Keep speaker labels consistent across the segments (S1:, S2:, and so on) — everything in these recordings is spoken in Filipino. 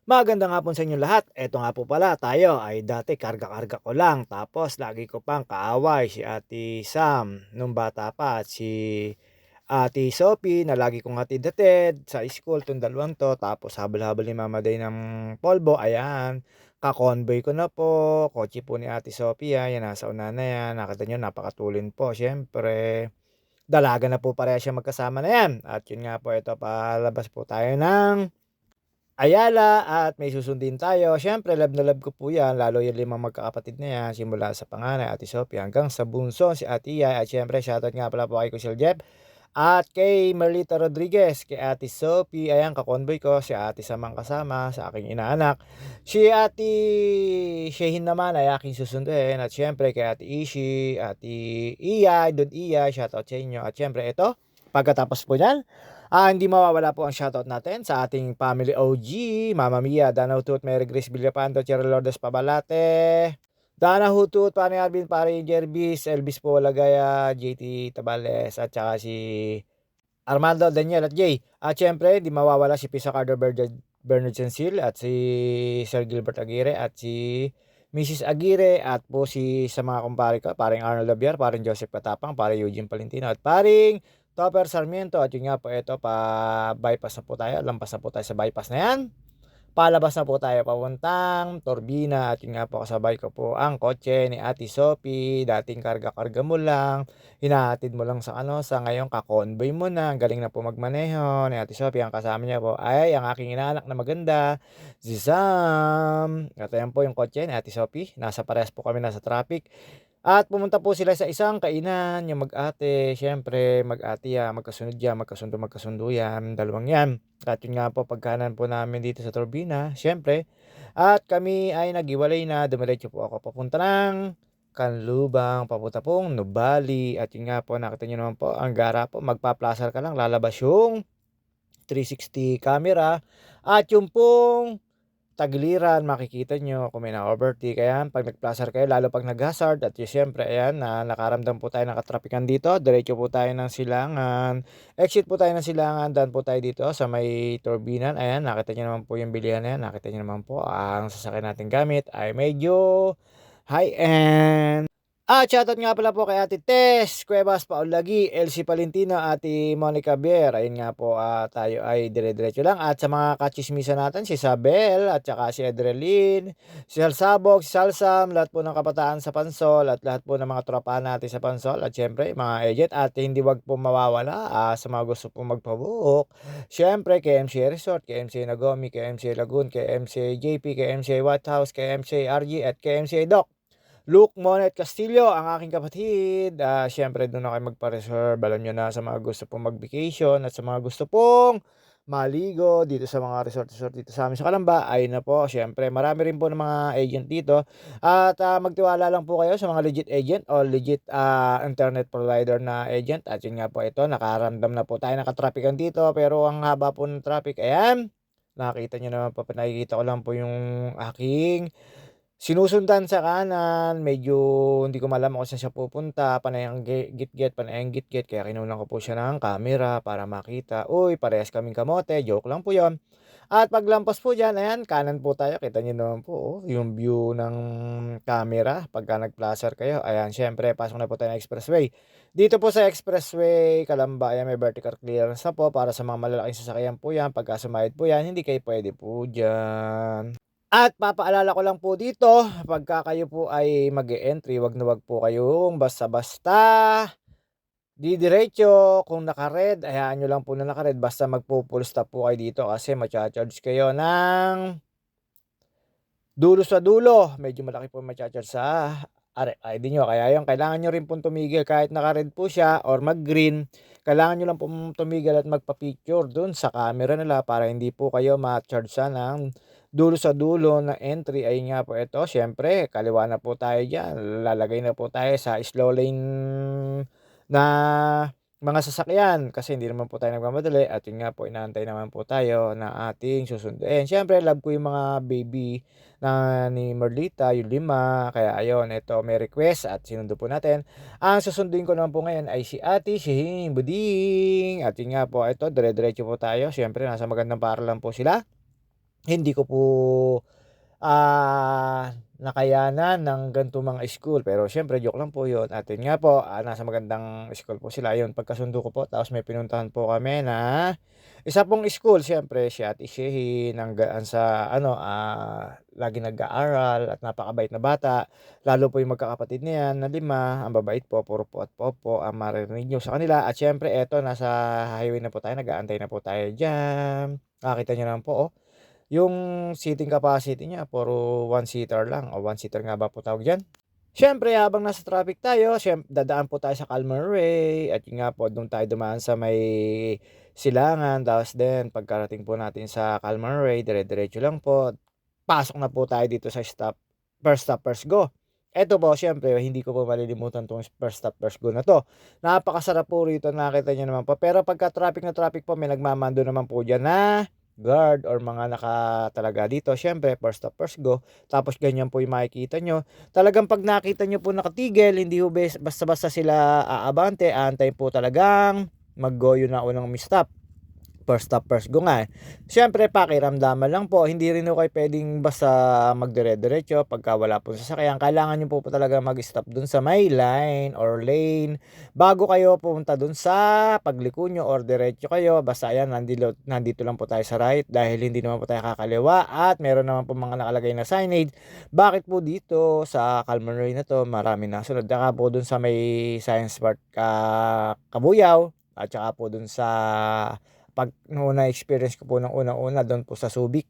S1: Magandang hapon sa inyong lahat. Eto nga po pala tayo ay dati karga-karga ko lang tapos lagi ko pang kaaway si Ate Sam nung bata pa at si Ate Sophie na lagi kong hatid-hatid sa school 'tong dalawang 'to tapos habol-habol ni Mama Day ng polvo, ayan. Ka-convoy ko na po, kotse po ni Ate Sophie, 'yan nasa una na 'yan. Nakita niyo napakatulin po siyempre. Dalaga na po parehas siyang magkasama na 'yan at yun nga po ito palabas po tayo ng Ayala at may susundin tayo. Siyempre love na love ko po 'yan, lalo yung limang magkakapatid na 'yan, simula sa panganay, Ate Sophie, hanggang sa bunso, si Ate Yay. At siyempre shoutout nga pala po kay Kuya Jeff at kay Merlita Rodriguez, kay Ate Sophie, ayan ka-convoy ko, si Ate Samang kasama, sa aking inaanak. Si Ate Shehin naman ay aking susunduin at siyempre kay Ate Ishi, Ate Iyay, Don Iyay, shoutout sa inyo. At siyempre ito, pagkatapos po niyan, hindi mawawala po ang shoutout natin sa ating family OG, Mama Mia, Danaw Tut, Mary Grace Villapanto, Cheryl Lourdes Pabalate, Dana Hutut, Pare Alvin, Pare Jervis, Elvis Polagaya, JT Tabales, at saka si Armando, Daniel at Jay. At syempre, di mawawala si Pisa Cardo Bernard Sensil at si Sir Gilbert Aguirre at si Mrs. Aguirre at po si sa mga kumpare ko, paring Arnold Labiar, paring Joseph Katapang, paring Eugene Palentino at paring Topper Sarmiento. At yun nga po ito, pa bypass na po tayo, lampas na po tayo sa bypass na yan. Palabas na po tayo papuntang Torbina at yun nga po kasabay ko po ang kotse ni Ate Sophie, dating karga-karga mo lang, hinahatid mo lang sa sa ngayon ka-convoy mo na, ang galing na po magmaneho ni Ate Sophie. Ang kasama niya po ay ang aking inaanak na maganda, si Sam. At ayan po yung kotse ni Ate Sophie, nasa parehas po kami nasa traffic. At pumunta po sila sa isang kainan, yung mag-ate, siyempre mag-ate yan, magkasunod yan, magkasundo yan, dalawang yan. At yun nga po, pagkanan po namin dito sa Turbina, siyempre. At kami ay naghiwalay na, dumiretso po ako papunta ng Kanlubang, papunta pong Nubali. At yun nga po, nakita nyo naman po, ang gara po, magpa-placer ka lang, lalabas yung 360 camera. At yung pong tagiliran, makikita nyo kung may na-overtake. Ayan, pag nag-placer kayo, lalo pag nag-hazard. At yun, syempre, ayan, nakaramdam po tayo ng katrapikan dito. Diretso po tayo ng silangan. Exit po tayo ng silangan. Daan po tayo dito sa may turbinan. Ayan, nakita nyo naman po yung bilihan na yan. Nakita nyo naman po, ang sasakyan natin gamit ay medyo high-end. Shoutout nga pala po kay Ate Tess Cuevas Paulagi, Elsie Palentino, Ate Monica Bier. Ayun nga po, tayo ay dire-diretso lang. At sa mga kachismisa natin, si Isabel, at saka si Adreline, si Salsabog, si Salsam, lahat po ng kabataan sa Pansol, at lahat po ng mga tropa natin sa Pansol, at syempre, mga agent, at hindi wag po mawawala sa mga gusto po magpabuhok. Syempre, KMC Resort, KMC Nagomi, KMC Lagoon, KMC JP, KMC White House, KMC RG, at KMC Doc Luke Monet Castillo, ang aking kapatid. Siyempre doon na kayo magpa-reserve. Alam niyo na, sa mga gusto pong mag-vacation at sa mga gusto pong maligo dito sa mga resort dito sa amin sa Calamba, ay na po, siyempre marami rin po ng mga agent dito. At magtiwala lang po kayo sa mga legit agent o legit internet provider na agent. At yun nga po, ito, nakaramdam na po tayo nakatrapikan dito, pero ang haba po ng traffic, ayan. Nakita niyo naman po, nakikita ko lang po yung aking sinusundan sa kanan, medyo hindi ko malaman kung saan siya pupunta, panay ang gitgit, panay ang gitgit, kaya kinunan ko po siya ng camera para makita. Uy, parehas kaming kamote, joke lang po yon. At paglampas po diyan, ayan, kanan po tayo, kita niyo naman po, yung view ng camera pagka nag-placer kayo. Ayan, syempre, pasok na po tayo ng expressway. Dito po sa expressway, Calamba, ayan, may vertical clearance na po para sa mga malalaking sasakyan po yan. Pagka sumayad po yan, hindi kayo pwede po dyan. At papaalala ko lang po dito, pagka kayo po ay mag-e-entry, wag na wag po kayong basta-basta didiretso. Kung naka-red, hayaan nyo lang po na naka-red, basta magpo-full stop po kayo dito kasi macha-charge kayo ng dulo sa dulo. Medyo malaki po macha-charge sa ID nyo. Kaya yun, kailangan nyo rin pong tumigil kahit naka-red po siya or mag-green. Kailangan nyo lang pong tumigil at magpa-picture dun sa camera nila para hindi po kayo ma-charge ng dulo sa dulo na entry. Ay nga po ito, syempre, kaliwa na po tayo dyan. Lalagay na po tayo sa slow lane na mga sasakyan kasi hindi naman po tayo nagmamadali. At yun nga po, inaantay naman po tayo na ating susunduin. Syempre, love ko yung mga baby na ni Merlita, yung 5. Kaya ayun, ito may request at sinundo po natin. Ang susunduin ko naman po ngayon ay si Ate Shihing Buding. At yun nga po, ito, dire-diretso po tayo. Syempre, nasa magandang paralan po sila. hindi ko po nakayanan ng ganitong mga school. Pero siyempre joke lang po 'yun at 'yun nga po, nasa magandang school po sila. Ayun, pagkasundo ko po tapos may pinuntahan po kami na isa pong school, siyempre si Ate Shehin hanggang sa ano, laging nag-aaral at napakabait na bata. Lalo po 'yung magkakapatid na 'yan na 5, ang babait po, puro po at popo ang maririnig niyo sa kanila. At siyempre eto nasa highway na po tayo, nag-aantay na po tayo diyan. Nakikita niyo naman po, oh. Yung seating capacity niya puro one-seater lang o one-seater nga ba po tawag diyan? Siyempre habang nasa traffic tayo dadaan po tayo sa Calmar Way at yun nga po dun tayo dumaan sa may silangan tapos then pagkarating po natin sa Calmar Way dire-diretso lang po, pasok na po tayo dito sa stop, first go. Eto po siyempre hindi ko po malilimutan 'tong first stop, first go na 'to. Napakasarap po rito nakita niyo naman po, pero pagka traffic na traffic po may nagmamando naman po diyan na guard or mga nakatalaga dito. Siyempre first stop, first go, tapos ganyan po yung makikita niyo. Talagang 'pag nakita niyo po nakatigil, hindi ho basta-basta sila aabante, aantayin po talagang mag-go yun na unang stop. First stop, first go nga, eh. Siyempre pakiramdaman lang po, hindi rin ho kayo puwedeng basta magdire-diretso pagka wala pong sasakyan. Kailangan niyo po talaga mag-stop dun sa may line or lane bago kayo pumunta dun sa pagliko niyo or diretso kayo. Basta ayan nandito lang po tayo sa right dahil hindi naman po tayo kakaliwa at meron naman po mga nakalagay na signage. Bakit po dito sa Calmar Way na 'to marami nasunod, tsaka po dun sa may Science Park, Kabuyao at tsaka po dun sa 'pag nung na-experience ko po ng unang-una do'n po sa Subic,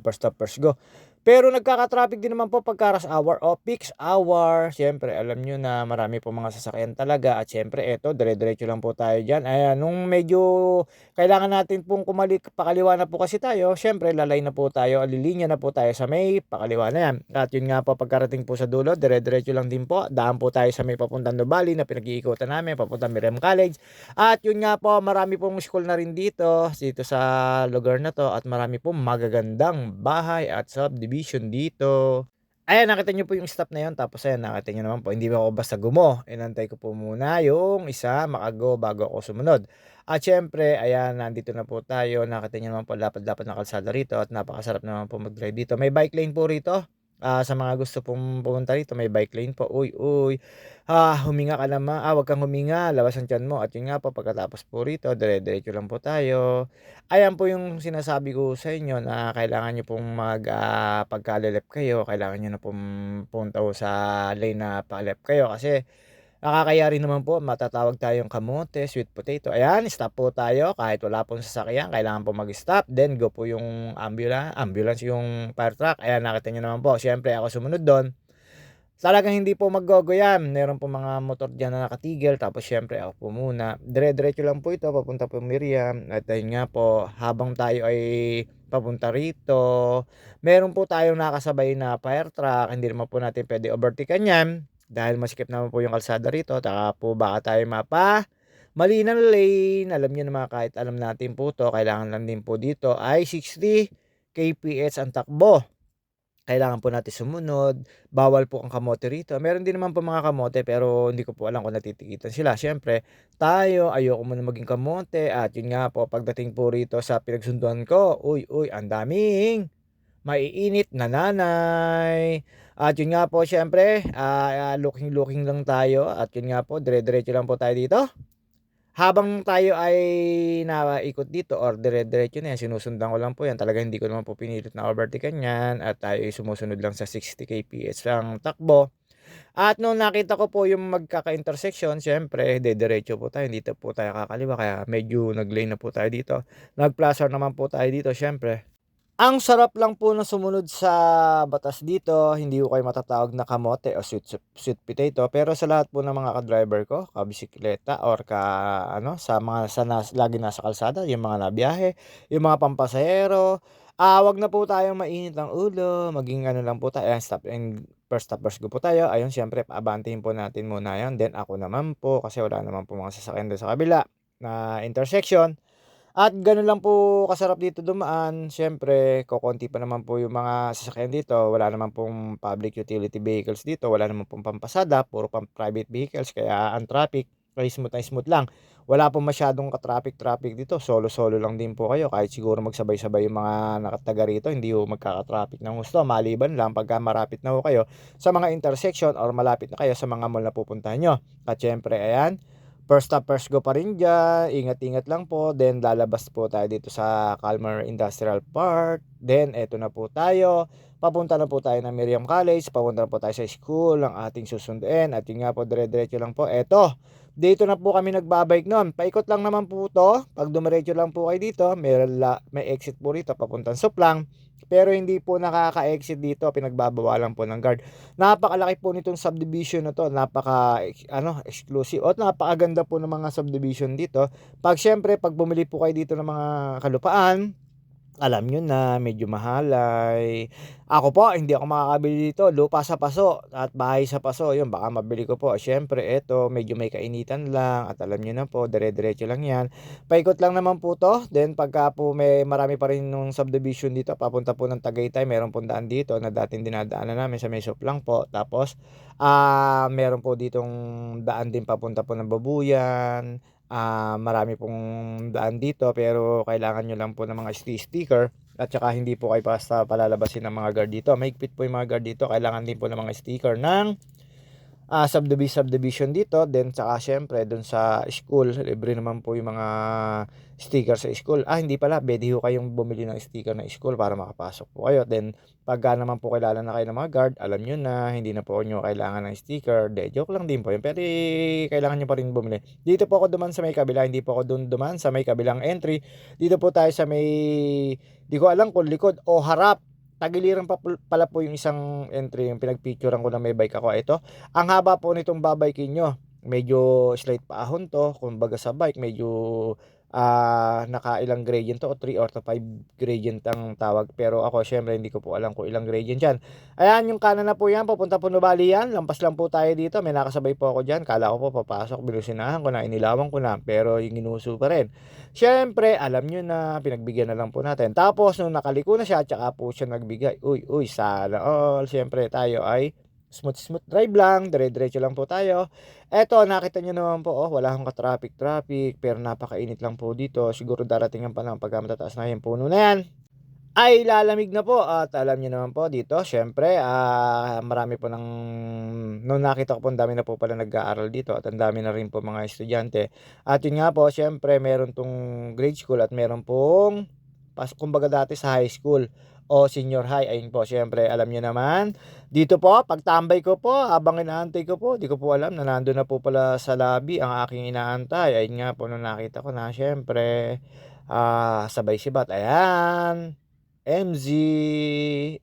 S1: first stop, first go. Pero nagkaka-traffic din naman po pagka rush hour o peak hour. Siyempre alam niyo na marami pong mga sasakyan talaga at siyempre eto dire-diretso lang po tayo diyan. Ayan, nung medyo kailangan natin pong pakaliwa na po kasi tayo, siyempre lalay na po tayo, lilinya na po tayo sa may pakaliwa na 'yan. At 'yun nga po pagkarating po sa dulo, dire-diretso lang din po, daan po tayo sa may papuntang Nuvali na pinag-iikutan namin, papuntang Miriam College. At 'yun nga po, marami pong school na rin dito sa lugar na 'to at marami pong magagandang bahay at subdivision dito. Ayan, nakita niyo po yung stop na 'yun, tapos ayan nakita niyo naman po hindi ako basta inantay ko po muna yung isa maka-go bago ako sumunod. At siyempre ayan nandito na po tayo, nakita niyo naman po lapad-lapad na kalsada rito at napakasarap naman po mag-drive dito. May bike lane po rito, sa mga gusto pong pumunta rito may bike lane po. Uy, uy, huminga ka naman, 'wag kang huminga, labas ang tiyan mo. At 'yun nga po pagkatapos po rito dire-diretso lang po tayo. Ayan po yung sinasabi ko sa inyo na kailangan niyo pong pagka-le-left kayo, kailangan niyo na pong pumunta ho sa lane na pa-left kayo kasi nakakahiya rin naman po matatawag tayong kamote, sweet potato. Ayan, stop po tayo kahit wala pong sasakyan, kailangan po mag-stop, then go po yung ambulance yung fire truck. Ayan, nakita niyo naman po, siyempre ako sumunod dun. Talagang hindi po maggo-go yan, meron pong mga motor diyan na nakatigil tapos siyempre ako po muna. Dire-diretso lang po ito papunta pong Miriam at ayun nga po, habang tayo ay papunta rito, meron po tayong nakasabay na fire truck, hindi naman po natin puwede overtaken yan dahil masikip naman po yung kalsada rito, tsaka po baka tayo mali ng lane. Alam niyo naman kahit alam natin po 'to, kailangan lang din po dito ay 60 kph ang takbo. Kailangan po natin sumunod, bawal po ang kamote rito. Meron din naman po mga kamote pero hindi ko po alam kung natitikitan sila. Siyempre tayo ayoko muna maging kamote at yun nga po pagdating po rito sa pinagsunduan ko, uy, uy ang daming maiinit na nanay. At yun nga po siyempre, looking lang tayo at yun nga po dire-diretso lang po tayo dito. Habang tayo ay naikot dito or dire-diretso na yan, sinusundan ko lang po yan. Talagang hindi ko naman po pinilit na overtaken yan at tayo ay sumusunod lang sa 60 kph ang takbo. At nung nakita ko po yung magkaka-intersection, siyempre didiretso po tayo, dito po tayo kakaliwa kaya medyo nag-lane na po tayo dito. Nag-placer naman po tayo dito siyempre. Ang sarap lang po na sumunod sa batas dito, hindi ko kayo matatawag na kamote o sweet potato, pero sa lahat po ng mga ka-driver ko, kabisikleta or ka-ano, sa mga laging nasa kalsada, yung mga nabiyahe, yung mga pampasahero, 'wag na po tayong mainit ang ulo, maging ano lang po tayo, ayan first stop, first go po tayo. Ayun siyempre paabantayin po natin muna 'yan, then ako naman po kasi wala naman po mga sasakyan dun sa kabila na intersection. At gano'n lang po kasarap dito dumaan, siyempre kokonti pa naman po yung mga sasakyan dito, wala naman pong public utility vehicles dito, wala naman pong pampasada, puro pang private vehicles kaya ang traffic smooth na smooth lang. Wala pong masyadong ka-traffic dito, solo-solo lang din po kayo kahit siguro magsabay-sabay yung mga taga rito hindi ho magkaka-traffic ng husto maliban lang pagka malapit na ho kayo sa mga intersection or malapit na kayo sa mga mall na pupuntahan niyo. At siyempre ayan, first stop first go pa rin diyan, ingat-ingat lang po, then lalabas po tayo dito sa Calmar Industrial Park, then eto na po tayo, papunta na po tayo ng Miriam College, papunta na po tayo sa school ng ating susunduin at yun nga po dire-diretso lang po, eto dito na po kami nagbabike noon. Paikot lang naman po 'to. Pag dumiretso lang po kayo dito, may exit po rito papuntang Suplang. Pero hindi po nakaka-exit dito, pinagbabawalan po ng guard. Napakalaki po nitong subdivision na 'to, exclusive at napakaganda po ng mga subdivision dito. Pag bumili po kayo dito ng mga kalupaan, alam niyo na medyo mahalay. Ako po hindi ako makakabili dito, lupa sa paso at bahay sa paso, 'yun baka mabili ko po. Siyempre eto medyo may kainitan lang at alam niyo na po dire-diretso lang 'yan. Paikot lang naman po 'to, then pagka po may marami pa rin nung subdivision dito papunta po ng Tagaytay, meron pong daan dito na dating dinadaanan namin sa may lang po. Tapos, meron po ditong daan din papunta po ng Babuyan. Marami pong daan dito pero kailangan nyo lang po ng mga sticker at saka hindi po kayo basta palalabasin ng mga guard dito. Mahigpit po yung mga guard dito. Kailangan din po ng mga sticker ng subdivision dito. Then saka syempre dun sa school, libre naman po yung mga sticker sa school. Hindi pala, pwede ho kayong bumili ng sticker ng school para makapasok po kayo. Then pagka naman po kilala na kayo ng mga guard, alam nyo na hindi na po nyo kailangan ng sticker. Joke lang din po yun, pero kailangan nyo pa rin bumili. Dito po ako duman sa may kabila, hindi po ako duman sa may kabilang entry. Dito po tayo sa may, di ko alam kung likod o harap, tagiliran pa pala po yung isang entry, yung pinagpicturean ko na may bike ako. Ito, ang haba po nitong babaykin nyo. Medyo slight pa ahon to. Kumbaga sa bike, medyo nakailang gradient to o 3 or 5 gradient ang tawag. Pero ako, syempre, hindi ko po alam kung ilang gradient yan. Ayan, yung kanan na po yan. Papunta po Nubali yan. Lampas lang po tayo dito. May nakasabay po ako dyan. Kala ko po papasok. Bilusinahan ko na. Inilawan ko na. Pero yung ginuso pa rin. Syempre, alam nyo na, pinagbigyan na lang po natin. Tapos, nung nakaliko na siya, tsaka po siya nagbigay. Uy, sana all. Syempre, tayo ay smooth drive lang. Dire-diretso lang po tayo. Eto, nakita nyo naman po, wala akong ka-traffic, pero napakainit lang po dito. Siguro darating ang panahon pagka matataas na yung puno na yan, ay lalamig na po. At alam niyo naman po dito, syempre, marami po nung nakita ko po, ang dami na po pala nag-aaral dito at ang dami na rin po mga estudyante. At yun nga po, syempre, meron tong grade school at meron pong, kumbaga dati sa high school o senior high. Ayun po, syempre, alam niyo naman, dito po, pagtambay ko po, habang inaantay ko po, di ko po alam na nandun na po pala sa lobby ang aking inaantay. Ayun nga po, nung nakita ko na, syempre, sabay sibat, ayan, MZ,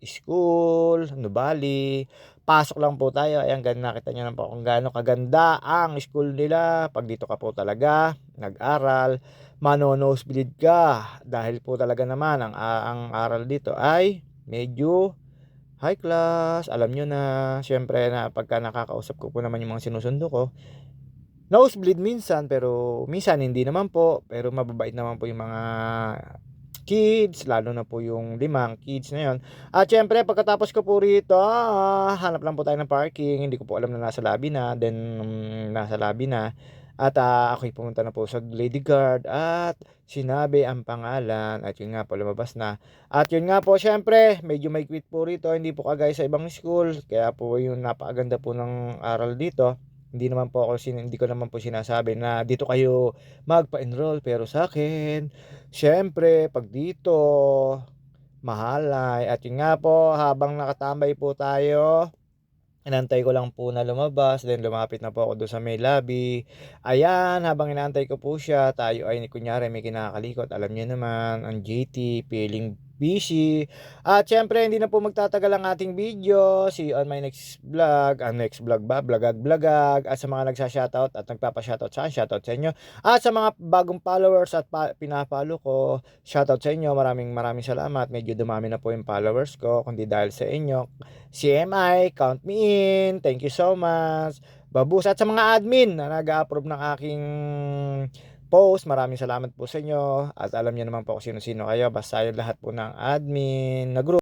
S1: school, Nubali. Pasok lang po tayo. Ayan, nakita nyo lang po kung gaano kaganda ang school nila. Pag dito ka po talaga nag-aral, mano-nosebleed ka. Dahil po talaga naman ang aral dito ay medyo high class. Alam nyo na, syempre na pagka nakakausap ko po naman yung mga sinusundo ko, nosebleed minsan, pero minsan hindi naman po. Pero mababait naman po yung mga kids, lalo na po yung 5 kids na yon. At syempre pagkatapos ko po rito, hanap lang po tayo ng parking. Hindi ko po alam na nasa lobby na. Then nasa lobby na. At ako'y pumunta na po sa lady guard at sinabi ang pangalan at yun nga po lumabas na. At yun nga po, syempre medyo may quit po rito, hindi po kagaya sa ibang school. Kaya po yung napakaganda po ng aral dito. Hindi ko naman po sinasabi na dito kayo magpa-enroll, pero sa akin, syempre pag dito mahalay. At yun nga po, habang nakatambay po tayo, inantay ko lang po na lumabas, then lumapit na po ako doon sa may lobby. Ayan, habang inaantay ko po siya, tayo ay kunyari may kinakalikot. Alam niyo naman, ang JT, feeling busy. At syempre, hindi na po magtatagal ang ating video. See you on my next vlog. Ang next vlog ba? Blagag. At sa mga nagsha-shoutout at nagpapa-shoutout sa akin, shoutout sa inyo. At sa mga bagong followers at pinapalo ko, shoutout sa inyo. Maraming salamat. Medyo dumami na po yung followers ko, kundi dahil sa inyo. CMI, count me in. Thank you so much. Babus. At sa mga admin na nag-approve ng aking post, maraming salamat po sa inyo. At alam niyo naman po kung sino-sino kayo. Basta yung lahat po ng admin na group.